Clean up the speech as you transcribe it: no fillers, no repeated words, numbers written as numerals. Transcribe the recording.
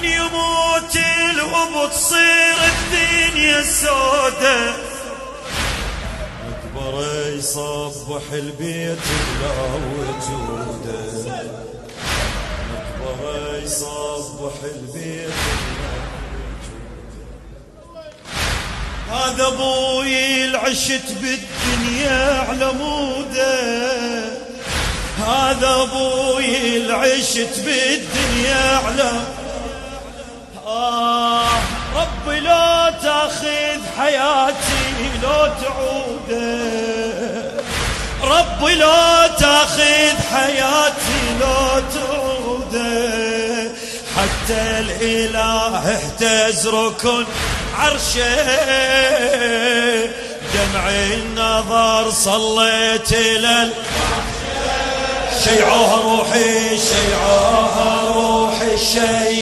من يموت الأب تصير الدنيا سودة، أكبر يصبح البيت بلا وجوده، أكبر يصبح البيت بلا وجوده. هذا أبوي العشت بالدنيا على موده، هذا أبوي العشت بالدنيا على ربي لا تاخذ حياتي لو تعوده، ربي لا تاخذ حياتي لو تعوده، حتى الإله اهتز ركن عرشه، دمع النظر صليت شيعوها روحي شيعوها روحي الشيء